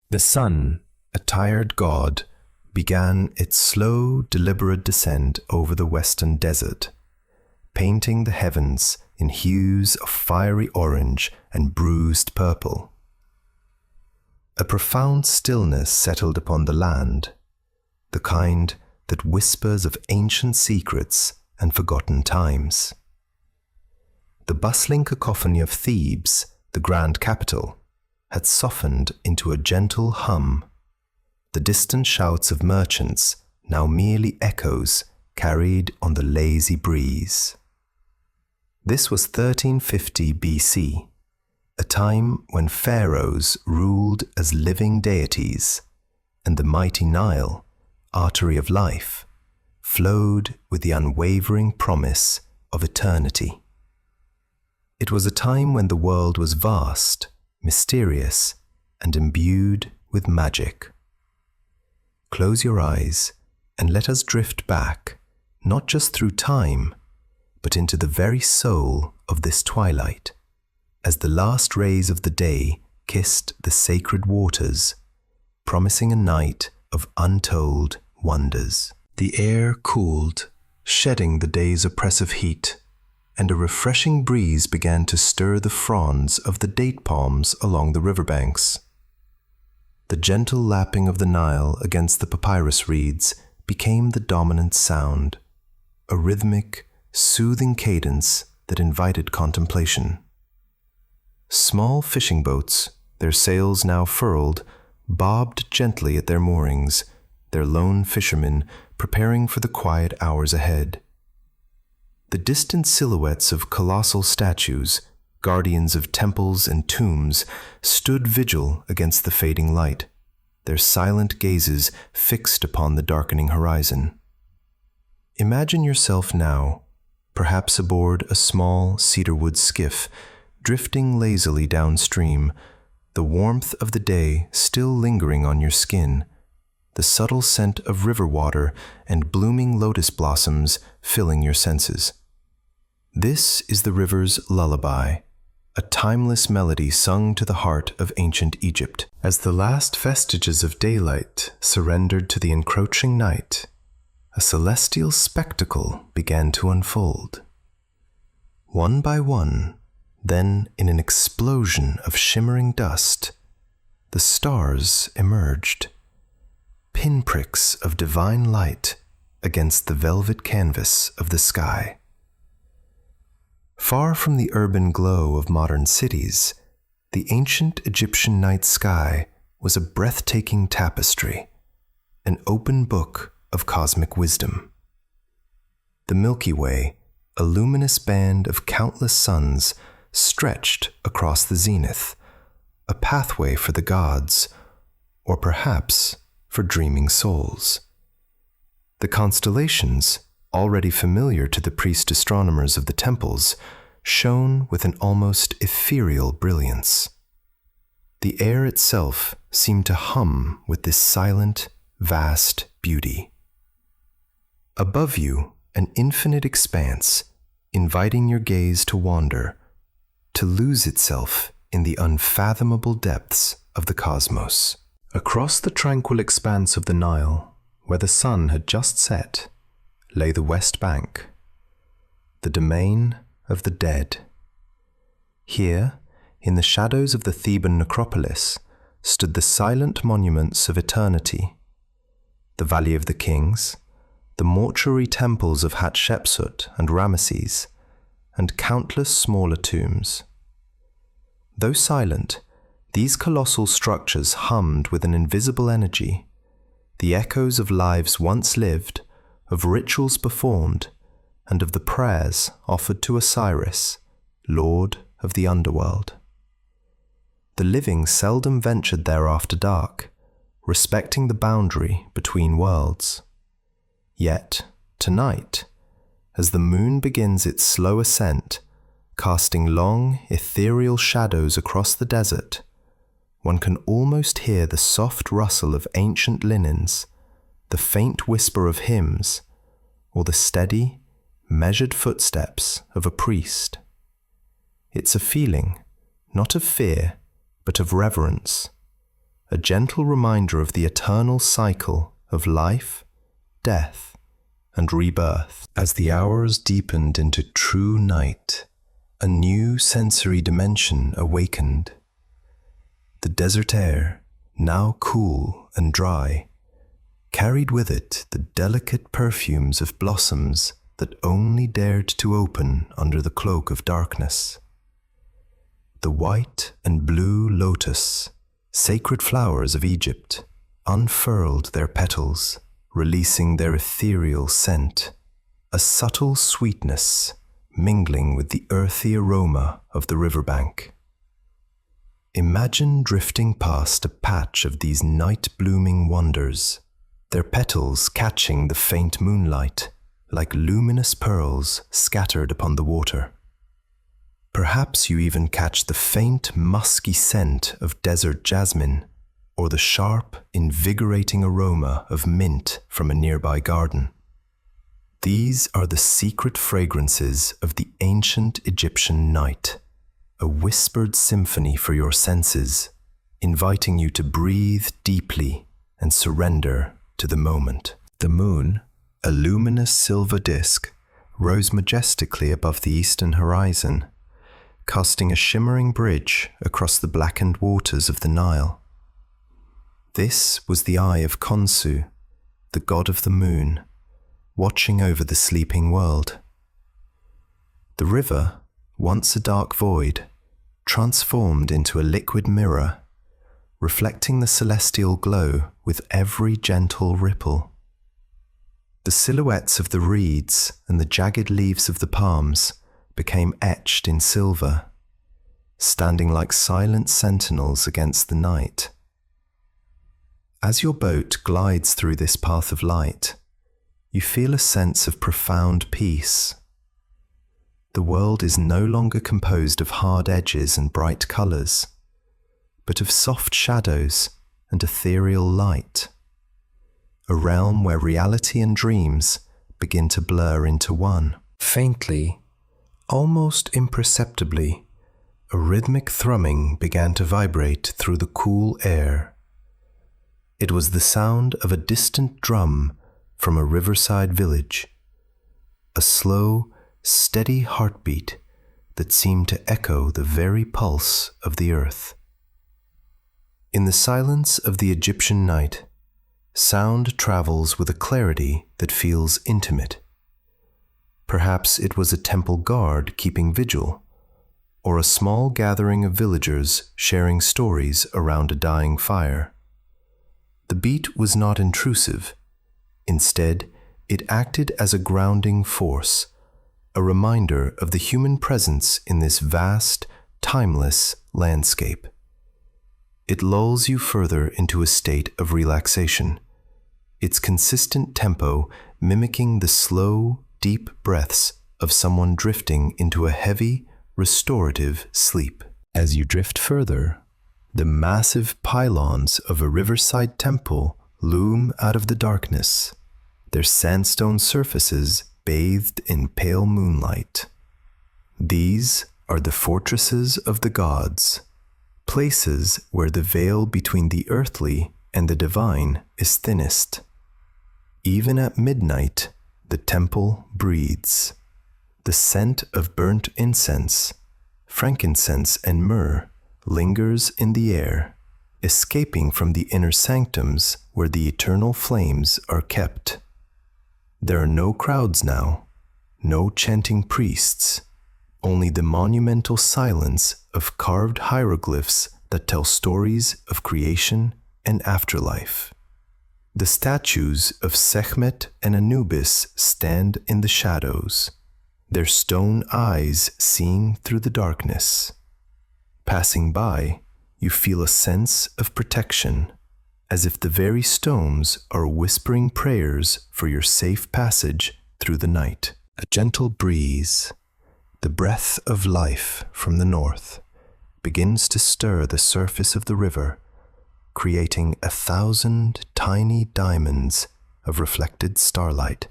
The sun, a tired god, began its slow, deliberate descent over the western desert, painting the heavens in hues of fiery orange and bruised purple. A profound stillness settled upon the land, the kind that whispers of ancient secrets and forgotten times. The bustling cacophony of Thebes, the grand capital, had softened into a gentle hum, the distant shouts of merchants now merely echoes carried on the lazy breeze. This was 1350 BC, a time when pharaohs ruled as living deities, and the mighty Nile, artery of life, flowed with the unwavering promise of eternity. It was a time when the world was vast, mysterious, and imbued with magic. Close your eyes and let us drift back, not just through time, but into the very soul of this twilight, as the last rays of the day kissed the sacred waters, promising a night of untold wonders. The air cooled, shedding the day's oppressive heat, and a refreshing breeze began to stir the fronds of the date palms along the riverbanks. The gentle lapping of the Nile against the papyrus reeds became the dominant sound, a rhythmic, soothing cadence that invited contemplation. Small fishing boats, their sails now furled, bobbed gently at their moorings, their lone fishermen preparing for the quiet hours ahead. The distant silhouettes of colossal statues, guardians of temples and tombs, stood vigil against the fading light, their silent gazes fixed upon the darkening horizon. Imagine yourself now, perhaps aboard a small cedarwood skiff, drifting lazily downstream, the warmth of the day still lingering on your skin, the subtle scent of river water and blooming lotus blossoms filling your senses. This is the river's lullaby, a timeless melody sung to the heart of ancient Egypt. As the last vestiges of daylight surrendered to the encroaching night, a celestial spectacle began to unfold. One by one, then in an explosion of shimmering dust, the stars emerged, pinpricks of divine light against the velvet canvas of the sky. Far from the urban glow of modern cities, the ancient Egyptian night sky was a breathtaking tapestry, an open book of cosmic wisdom. The Milky Way, a luminous band of countless suns, stretched across the zenith, a pathway for the gods, or perhaps for dreaming souls. The constellations, already familiar to the priest astronomers of the temples, shone with an almost ethereal brilliance. The air itself seemed to hum with this silent, vast beauty. Above you, an infinite expanse, inviting your gaze to wander, to lose itself in the unfathomable depths of the cosmos. Across the tranquil expanse of the Nile, where the sun had just set, lay the West Bank, the domain of the dead. Here, in the shadows of the Theban necropolis, stood the silent monuments of eternity, the Valley of the Kings, the mortuary temples of Hatshepsut and Ramesses, and countless smaller tombs. Though silent, these colossal structures hummed with an invisible energy, the echoes of lives once lived, of rituals performed, and of the prayers offered to Osiris, Lord of the underworld. The living seldom ventured there after dark, respecting the boundary between worlds. Yet, tonight, as the moon begins its slow ascent, casting long, ethereal shadows across the desert, one can almost hear the soft rustle of ancient linens, the faint whisper of hymns, or the steady, measured footsteps of a priest. It's a feeling, not of fear, but of reverence, a gentle reminder of the eternal cycle of life, death, and rebirth. As the hours deepened into true night, a new sensory dimension awakened. The desert air, now cool and dry, carried with it the delicate perfumes of blossoms that only dared to open under the cloak of darkness. The white and blue lotus, sacred flowers of Egypt, unfurled their petals, releasing their ethereal scent, a subtle sweetness mingling with the earthy aroma of the riverbank. Imagine drifting past a patch of these night-blooming wonders, their petals catching the faint moonlight like luminous pearls scattered upon the water. Perhaps you even catch the faint, musky scent of desert jasmine, or the sharp, invigorating aroma of mint from a nearby garden. These are the secret fragrances of the ancient Egyptian night, a whispered symphony for your senses, inviting you to breathe deeply and surrender to the moment. The moon, a luminous silver disk, rose majestically above the eastern horizon, casting a shimmering bridge across the blackened waters of the Nile. This was the eye of Khonsu, the god of the moon, watching over the sleeping world. The river, once a dark void, transformed into a liquid mirror, reflecting the celestial glow with every gentle ripple. The silhouettes of the reeds and the jagged leaves of the palms became etched in silver, standing like silent sentinels against the night. As your boat glides through this path of light, you feel a sense of profound peace. The world is no longer composed of hard edges and bright colors, but of soft shadows and ethereal light. A realm where reality and dreams begin to blur into one. Faintly, almost imperceptibly, a rhythmic thrumming began to vibrate through the cool air. It was the sound of a distant drum from a riverside village, a slow, steady heartbeat that seemed to echo the very pulse of the earth. In the silence of the Egyptian night, sound travels with a clarity that feels intimate. Perhaps it was a temple guard keeping vigil, or a small gathering of villagers sharing stories around a dying fire. The beat was not intrusive. Instead, it acted as a grounding force, a reminder of the human presence in this vast, timeless landscape. It lulls you further into a state of relaxation, its consistent tempo mimicking the slow, deep breaths of someone drifting into a heavy, restorative sleep. As you drift further, the massive pylons of a riverside temple loom out of the darkness, their sandstone surfaces bathed in pale moonlight. These are the fortresses of the gods, places where the veil between the earthly and the divine is thinnest. Even at midnight, the temple breathes. The scent of burnt incense, frankincense, and myrrh lingers in the air, escaping from the inner sanctums where the eternal flames are kept. There are no crowds now, no chanting priests, only the monumental silence of carved hieroglyphs that tell stories of creation and afterlife. The statues of Sekhmet and Anubis stand in the shadows, their stone eyes seeing through the darkness. Passing by, you feel a sense of protection, as if the very stones are whispering prayers for your safe passage through the night. A gentle breeze, the breath of life from the north, begins to stir the surface of the river, creating 1,000 tiny diamonds of reflected starlight.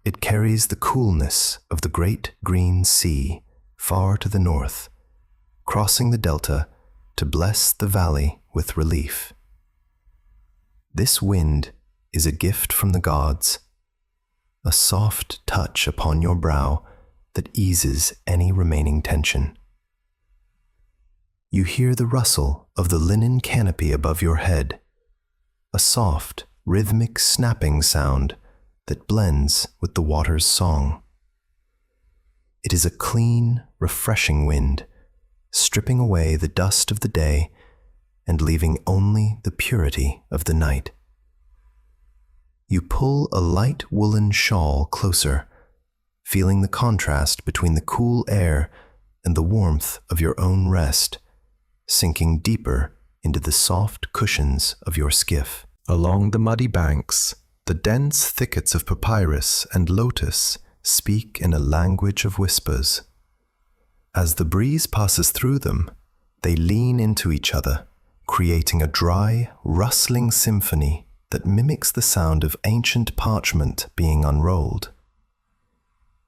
It carries the coolness of the great green sea far to the north, crossing the delta to bless the valley with relief. This wind is a gift from the gods, a soft touch upon your brow that eases any remaining tension. You hear the rustle of the linen canopy above your head, a soft, rhythmic snapping sound that blends with the water's song. It is a clean, refreshing wind, stripping away the dust of the day and leaving only the purity of the night. You pull a light woolen shawl closer, feeling the contrast between the cool air and the warmth of your own rest, sinking deeper into the soft cushions of your skiff. Along the muddy banks, the dense thickets of papyrus and lotus speak in a language of whispers. As the breeze passes through them, they lean into each other, creating a dry, rustling symphony that mimics the sound of ancient parchment being unrolled.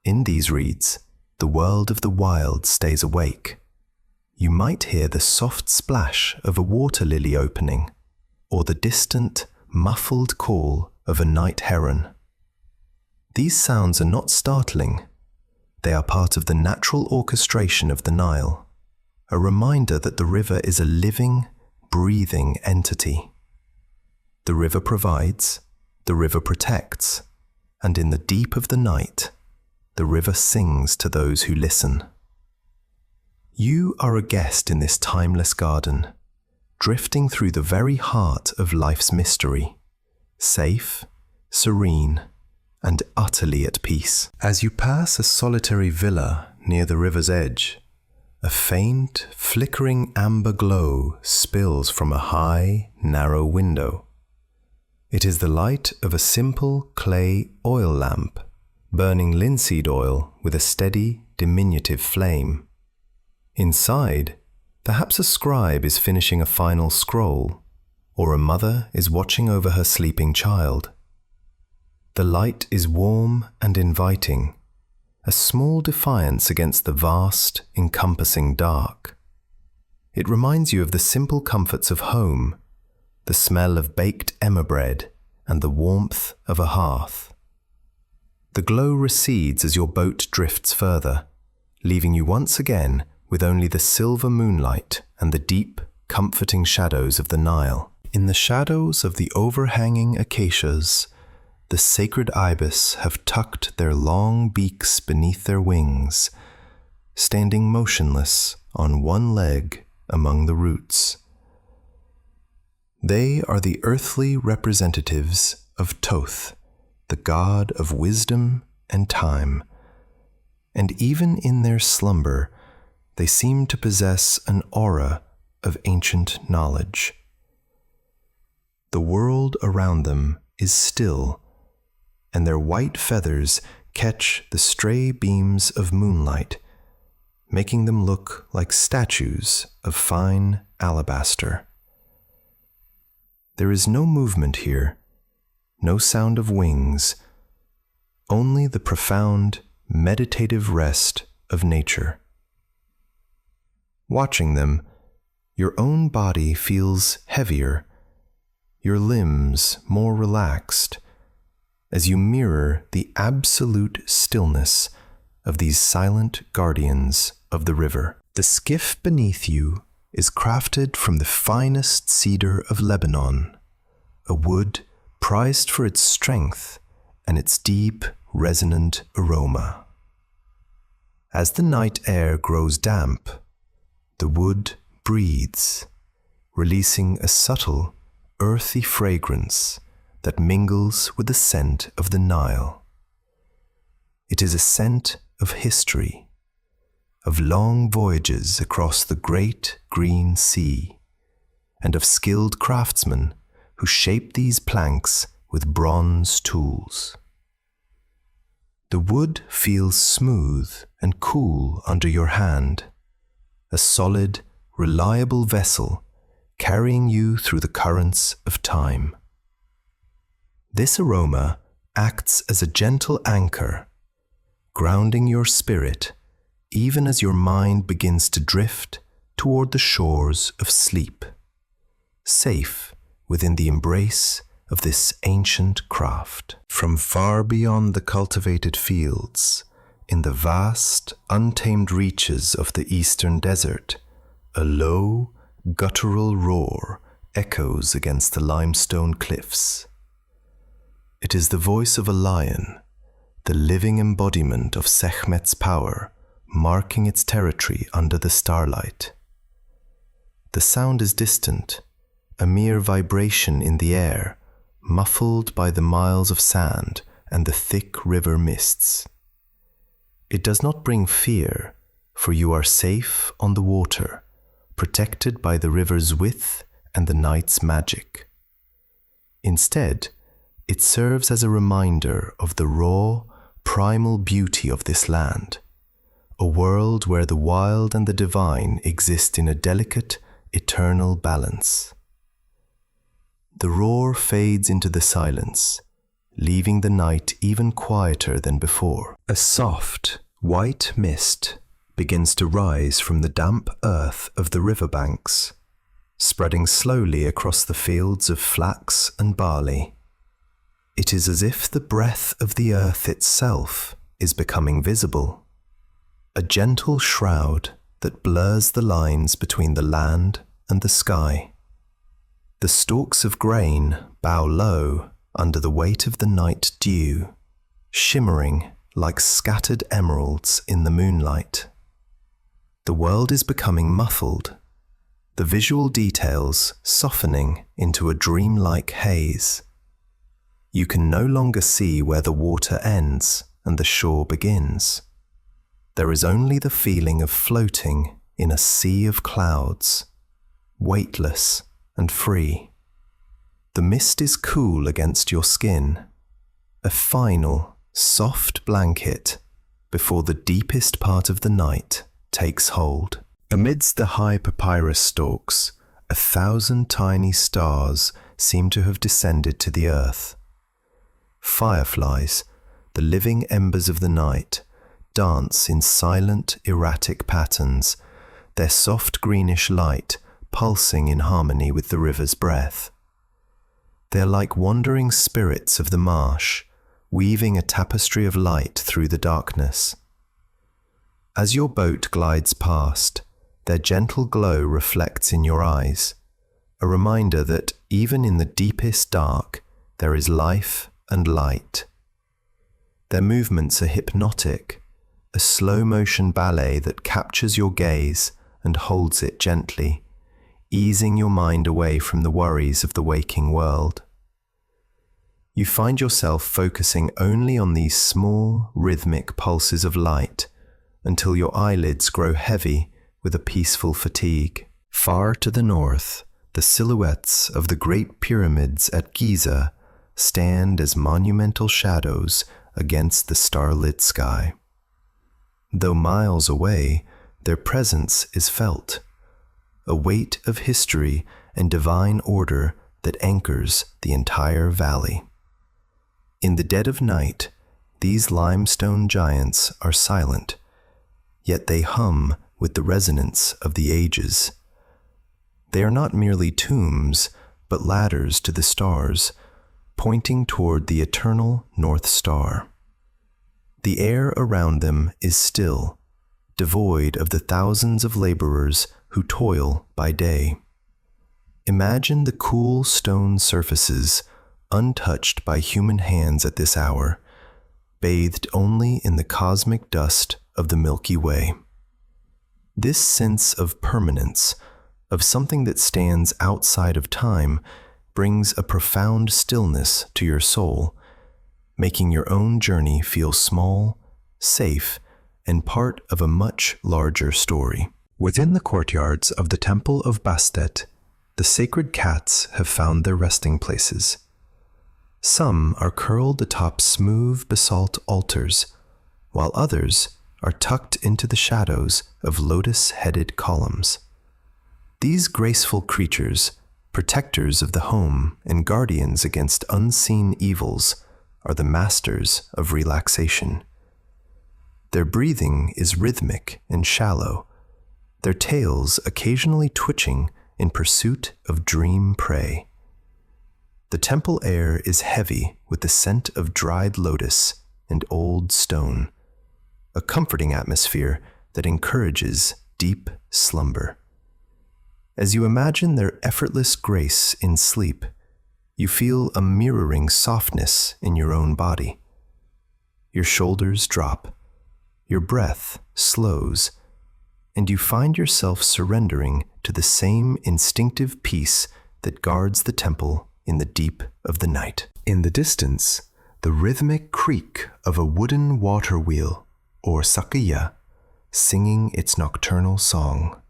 In these reeds, the world of the wild stays awake. You might hear the soft splash of a water lily opening, or the distant, muffled call of a night heron. These sounds are not startling. They are part of the natural orchestration of the Nile, a reminder that the river is a living, breathing entity. The river provides, the river protects, and in the deep of the night, the river sings to those who listen. You are a guest in this timeless garden, drifting through the very heart of life's mystery, safe, serene, and utterly at peace. As you pass a solitary villa near the river's edge, a faint, flickering amber glow spills from a high, narrow window. It is the light of a simple clay oil lamp, burning linseed oil with a steady, diminutive flame. Inside, perhaps a scribe is finishing a final scroll, or a mother is watching over her sleeping child. The light is warm and inviting, a small defiance against the vast, encompassing dark. It reminds you of the simple comforts of home, the smell of baked emmer bread, and the warmth of a hearth. The glow recedes as your boat drifts further, leaving you once again with only the silver moonlight and the deep, comforting shadows of the Nile. In the shadows of the overhanging acacias, the sacred ibis have tucked their long beaks beneath their wings, standing motionless on one leg among the roots. They are the earthly representatives of Thoth, the god of wisdom and time, and even in their slumber, they seem to possess an aura of ancient knowledge. The world around them is still, and their white feathers catch the stray beams of moonlight, making them look like statues of fine alabaster. There is no movement here, no sound of wings, only the profound, meditative rest of nature. Watching them, your own body feels heavier, your limbs more relaxed, as you mirror the absolute stillness of these silent guardians of the river. The skiff beneath you is crafted from the finest cedar of Lebanon, a wood prized for its strength and its deep, resonant aroma. As the night air grows damp, the wood breathes, releasing a subtle, earthy fragrance that mingles with the scent of the Nile. It is a scent of history, of long voyages across the great green sea, and of skilled craftsmen who shape these planks with bronze tools. The wood feels smooth and cool under your hand, a solid, reliable vessel carrying you through the currents of time. This aroma acts as a gentle anchor, grounding your spirit even as your mind begins to drift toward the shores of sleep. safe within the embrace of this ancient craft. From far beyond the cultivated fields, in the vast, untamed reaches of the eastern desert, a low, guttural roar echoes against the limestone cliffs. It is the voice of a lion, the living embodiment of Sekhmet's power, marking its territory under the starlight. The sound is distant, a mere vibration in the air, muffled by the miles of sand and the thick river mists. It does not bring fear, for you are safe on the water, protected by the river's width and the night's magic. Instead, it serves as a reminder of the raw, primal beauty of this land, a world where the wild and the divine exist in a delicate, eternal balance. The roar fades into the silence, leaving the night even quieter than before. A soft, white mist begins to rise from the damp earth of the riverbanks, spreading slowly across the fields of flax and barley. It is as if the breath of the earth itself is becoming visible, a gentle shroud that blurs the lines between the land and the sky. The stalks of grain bow low under the weight of the night dew, shimmering like scattered emeralds in the moonlight. The world is becoming muffled, the visual details softening into a dreamlike haze. You can no longer see where the water ends and the shore begins. There is only the feeling of floating in a sea of clouds, weightless and free. The mist is cool against your skin, a final, soft blanket before the deepest part of the night takes hold. Amidst the high papyrus stalks, 1,000 tiny stars seem to have descended to the earth. Fireflies, the living embers of the night, dance in silent, erratic patterns, their soft greenish light pulsing in harmony with the river's breath. They are like wandering spirits of the marsh, weaving a tapestry of light through the darkness. As your boat glides past, their gentle glow reflects in your eyes, a reminder that even in the deepest dark, there is life and light. Their movements are hypnotic, a slow-motion ballet that captures your gaze and holds it gently, easing your mind away from the worries of the waking world. You find yourself focusing only on these small, rhythmic pulses of light until your eyelids grow heavy with a peaceful fatigue. Far to the north, the silhouettes of the great pyramids at Giza stand as monumental shadows against the starlit sky. Though miles away, their presence is felt, a weight of history and divine order that anchors the entire valley. In the dead of night, these limestone giants are silent, yet they hum with the resonance of the ages. They are not merely tombs, but ladders to the stars, pointing toward the eternal North Star. The air around them is still, devoid of the thousands of laborers who toil by day. Imagine the cool stone surfaces, untouched by human hands at this hour, bathed only in the cosmic dust of the Milky Way. This sense of permanence, of something that stands outside of time, brings a profound stillness to your soul, making your own journey feel small, safe, and part of a much larger story. Within the courtyards of the Temple of Bastet, the sacred cats have found their resting places. Some are curled atop smooth basalt altars, while others are tucked into the shadows of lotus-headed columns. These graceful creatures, protectors of the home and guardians against unseen evils, are the masters of relaxation. Their breathing is rhythmic and shallow, their tails occasionally twitching in pursuit of dream prey. The temple air is heavy with the scent of dried lotus and old stone, a comforting atmosphere that encourages deep slumber. As you imagine their effortless grace in sleep, you feel a mirroring softness in your own body. Your shoulders drop, your breath slows, and you find yourself surrendering to the same instinctive peace that guards the temple in the deep of the night. In the distance, the rhythmic creak of a wooden water wheel, or sakya, singing its nocturnal song.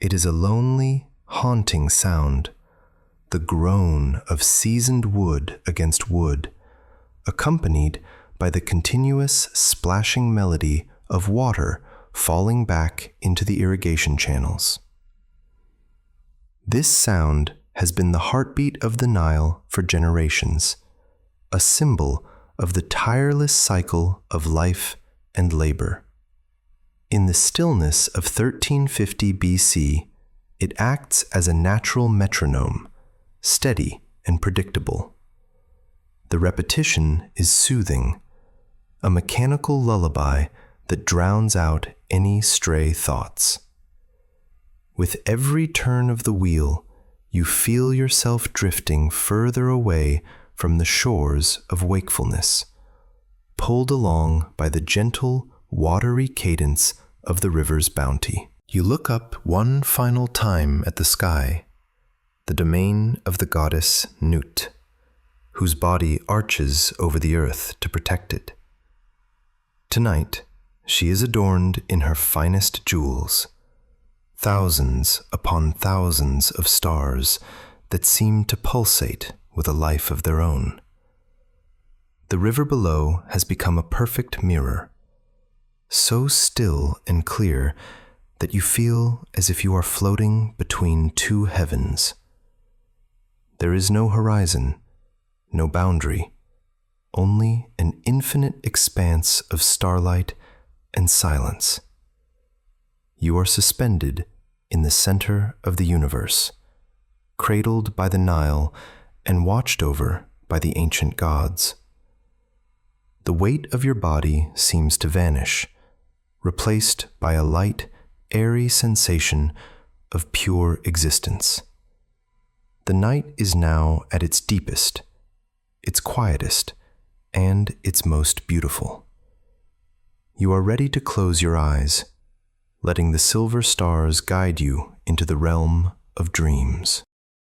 It is a lonely, haunting sound, the groan of seasoned wood against wood, accompanied by the continuous splashing melody of water falling back into the irrigation channels. This sound has been the heartbeat of the Nile for generations, a symbol of the tireless cycle of life and labor. In the stillness of 1350 BC, it acts as a natural metronome, steady and predictable. The repetition is soothing, a mechanical lullaby that drowns out any stray thoughts. With every turn of the wheel, you feel yourself drifting further away from the shores of wakefulness, pulled along by the gentle, watery cadence of the river's bounty. You look up one final time at the sky, the domain of the goddess Nut, whose body arches over the earth to protect it. Tonight, she is adorned in her finest jewels, thousands upon thousands of stars that seem to pulsate with a life of their own. The river below has become a perfect mirror, so still and clear that you feel as if you are floating between two heavens. There is no horizon, no boundary, only an infinite expanse of starlight and silence. You are suspended in the center of the universe, cradled by the Nile and watched over by the ancient gods. The weight of your body seems to vanish, replaced by a light, airy sensation of pure existence. The night is now at its deepest, its quietest, and its most beautiful. You are ready to close your eyes, letting the silver stars guide you into the realm of dreams.